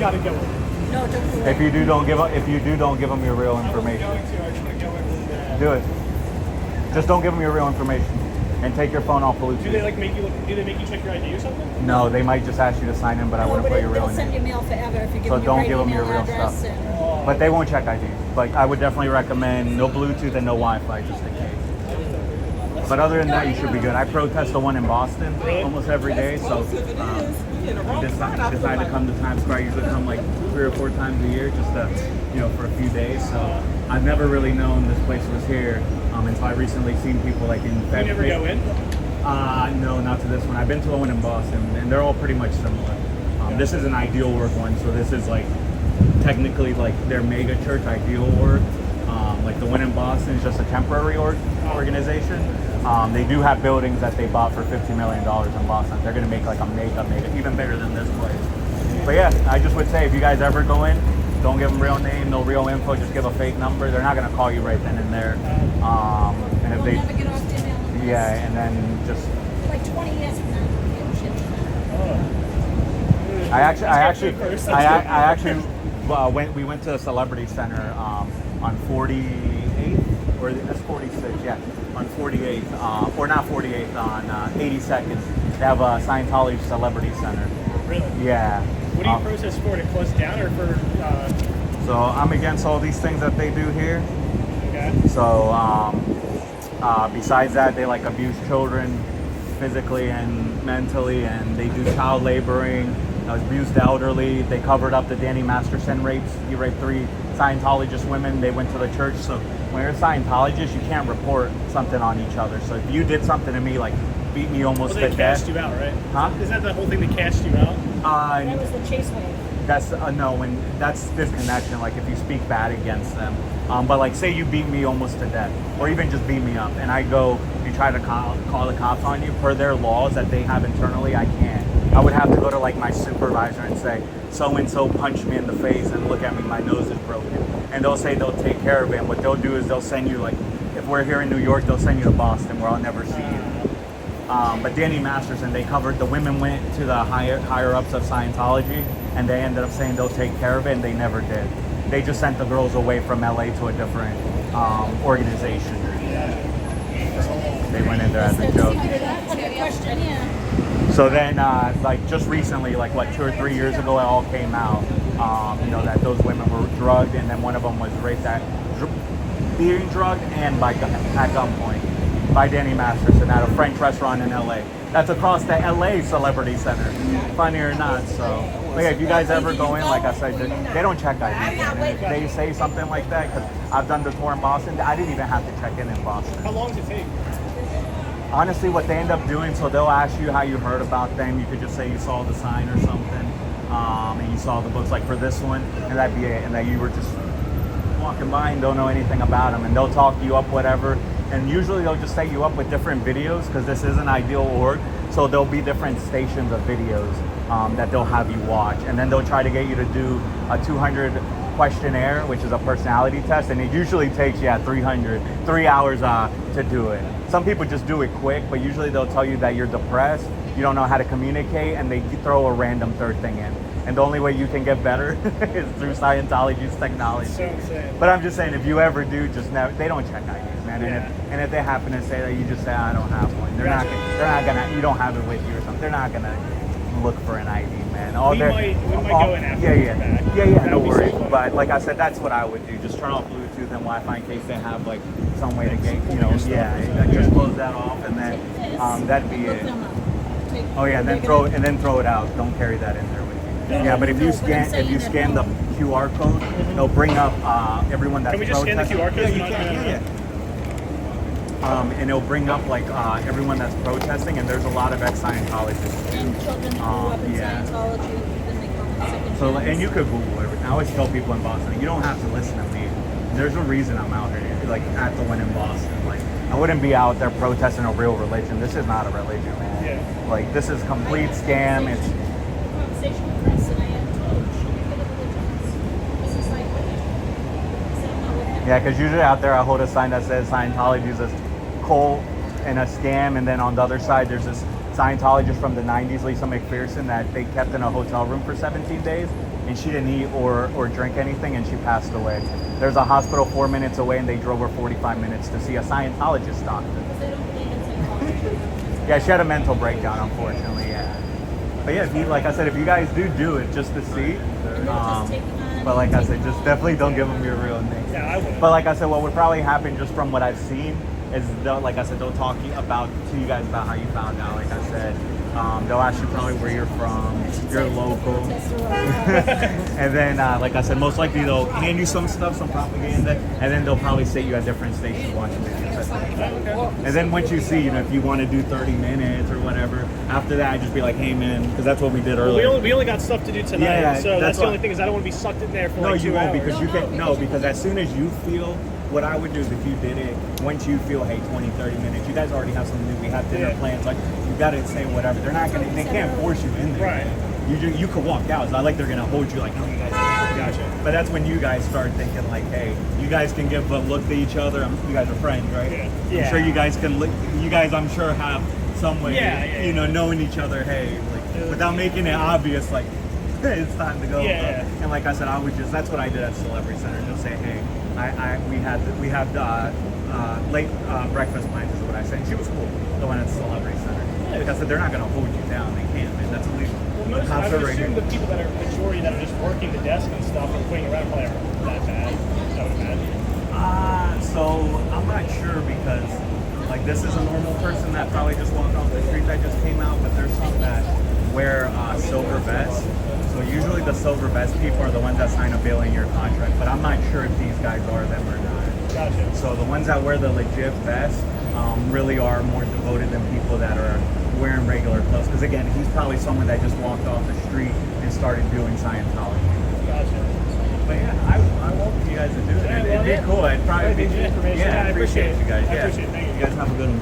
gotta go in. No, don't do it. If you do, don't give them your real information. Do it. Just don't give them your real information, and take your phone off Bluetooth. Do they make you check your ID or something? No, they might just ask you to sign in, but I wouldn't put your real They'll send name. you mail forever if you give So them don't your give them your email real address stuff. and- But they won't check ID. Like I would definitely recommend no Bluetooth and no Wi-Fi, just in case. But other than that, you should be good. I protest the one in Boston almost every day, so I decide to come to Times Square. I usually come like 3 or 4 times a year, just to, for a few days. So I've never really known this place was here until I recently seen people like in. You never go in? No, not to this one. I've been to the one in Boston, and they're all pretty much similar. This is an Ideal Org one, so this is like technically like their mega church Ideal Org. Like the one in Boston is just a temporary organization. They do have buildings that they bought for $50 million in Boston. They're going to make like a mega, even bigger than this place. But yeah, I just would say if you guys ever go in, don't give them real name, no real info, just give a fake number. They're not going to call you right then and there. And if We'll never get off the email list. yeah, and then just Like 20 years from now, we'll give a shit. I actually we went to a celebrity center on 48th, or that's 46, yeah, on 48th, or not 48th, on 82nd. They have a Scientology celebrity center. Really? Yeah. What do you protest for? To close down or for? So I'm against all these things that they do here. Okay. So besides that, they like abuse children physically and mentally, and they do child laboring, abuse the elderly. They covered up the Danny Masterson rapes. He raped 3 Scientologist women. They went to the church. So when you're a Scientologist, you can't report something on each other. So if you did something to me, like beat me almost Well, to they death. cast you out, right? Huh? Isn't that the whole thing? They cast you out. That was the chase wave. That's no, when that's disconnection. Like if you speak bad against them, but like say you beat me almost to death, or even just beat me up, and I go and try to call the cops on you, per their laws that they have internally, I can't. I would have to go to like my supervisor and say, so and so punched me in the face, and look at me, my nose is broken, and they'll say they'll take care of it. And what they'll do is they'll send you, like if we're here in New York, they'll send you to Boston, where I'll never see you. But Danny Masterson, they covered, the women went to the higher ups of Scientology, and they ended up saying they'll take care of it, and they never did. They just sent the girls away from LA to a different organization. They went in there as a joke. That's a good question, yeah. So then, like just recently, like what, 2 or 3 years ago, it all came out, that those women were drugged, and then one of them was raped being drugged and at gunpoint by Danny Masterson at a French restaurant in LA. That's across the LA Celebrity Center, funny or not. So, but yeah, if you guys ever go in, like I said, they don't check ID. And if they say something like that, because I've done the tour in Boston, I didn't even have to check in Boston. How long does it take? Honestly, what they end up doing, so they'll ask you how you heard about them. You could just say you saw the sign or something, and you saw the books, like for this one, and that'd be it. And that you were just walking by and don't know anything about them, and they'll talk you up, whatever. And usually they'll just set you up with different videos, because this is an Ideal Org, so there'll be different stations of videos that they'll have you watch, and then they'll try to get you to do a 200 questionnaire, which is a personality test, and it usually takes 3 hours to do it. Some people just do it quick, but usually they'll tell you that you're depressed, you don't know how to communicate, and they throw a random third thing in. And the only way you can get better is through Scientology's technology. So insane. But I'm just saying, if you ever do, just never, they don't check IDs, man. Yeah. And if they happen to say that, you just say, I don't have one. They're not gonna, you don't have it with you or something. They're not gonna look for an ID, man. We might go in after you're back. Yeah, no That'd be so worries. fun. But like I said, that's what I would do. Just turn off Bluetooth and Wi-Fi in case they have like some way to get, just close that off, and then that'd be Look it. them up. Oh yeah, and then throw it out. Don't carry that in there with you. Yeah, but if you scan the QR code, they'll bring up everyone that's Can we just scan the QR code? Yeah, you can. Yeah. And it'll bring up like everyone that's protesting, and there's a lot of ex-Scientologists. And children who grew up in Yeah. Scientology, then they come second So, chance. and you could Google everything. I always tell people in Boston, you don't have to listen to me. There's a reason I'm out here, like at the one in Boston. Like, I wouldn't be out there protesting a real religion. This is not a religion, man. Yeah. Like, this is complete scam. It's Conversation with Chris, and I had told show me the religions. This is like, what? I said, I'm not with him. yeah, because usually out there I hold a sign that says Scientology is a cult and a scam, and then on the other side there's this Scientologist from the 90s, Lisa McPherson, that they kept in a hotel room for 17 days, and she didn't eat or drink anything, and she passed away. There's a hospital 4 minutes away, and they drove her 45 minutes to see a Scientologist doctor. Because they don't believe in psychology. Yeah, she had a mental breakdown, unfortunately. Yeah, but yeah, if you, like I said, if you guys do it just to see, but like I said, just definitely don't give them your real name. Yeah, I would. But like I said, what would probably happen, just from what I've seen, is like I said, they'll talk to you guys about how you found out. Like I said, they'll ask you probably where you're from, your local, and then like I said, most likely they'll hand you some stuff, some propaganda, and then they'll probably sit you at different stations watching videos. And then once you see, you know, if you want to do 30 minutes or whatever, after that, just be like, hey man, because that's what we did earlier. We only got stuff to do tonight, Yeah, so that's the what- only thing is I don't want to be sucked in there for No, like 2 you won't, hours. because you can. No, because as soon as you feel, what I would do is, if you did it, once you feel, hey, 20, 30 minutes, you guys already have something new. We have dinner Yeah. plans. Like, you got to say whatever. They're not gonna. They can't force you in there. Right. You could walk out. It's not like they're gonna hold you. Like, no, you guys. Gotcha. But that's when you guys start thinking like, hey, you guys can give a look to each other. You guys are friends, right? Yeah. I'm sure you guys can. You guys, I'm sure, have some way. Yeah. You know, knowing each other. Hey, like, without making it obvious, like. It's time to go. Yeah. And like I said, I would just, that's what I did at Celebrity Center. Just say, hey, we had late breakfast plans, is what I said. And she was cool, the one at Celebrity Center. Like I said, they're not going to hold you down. They can't, man. That's illegal. Well, I would assume the people that are majority that are just working the desk and stuff and waiting around probably aren't that bad. I would imagine. So I'm not sure, because like this is a normal person that probably just walked off the street that just came out, but there's some that wear silver vests. So usually the silver vest people are the ones that sign a bail in your contract, but I'm not sure if these guys are them or not. Gotcha. So the ones that wear the legit vest really are more devoted than people that are wearing regular clothes. Because again, he's probably someone that just walked off the street and started doing Scientology. Gotcha. But yeah, I welcome you guys to do it. It'd be cool. I'd probably be. Information. Yeah, I appreciate you guys. I Yeah. appreciate it. Thank you. You guys have a good one.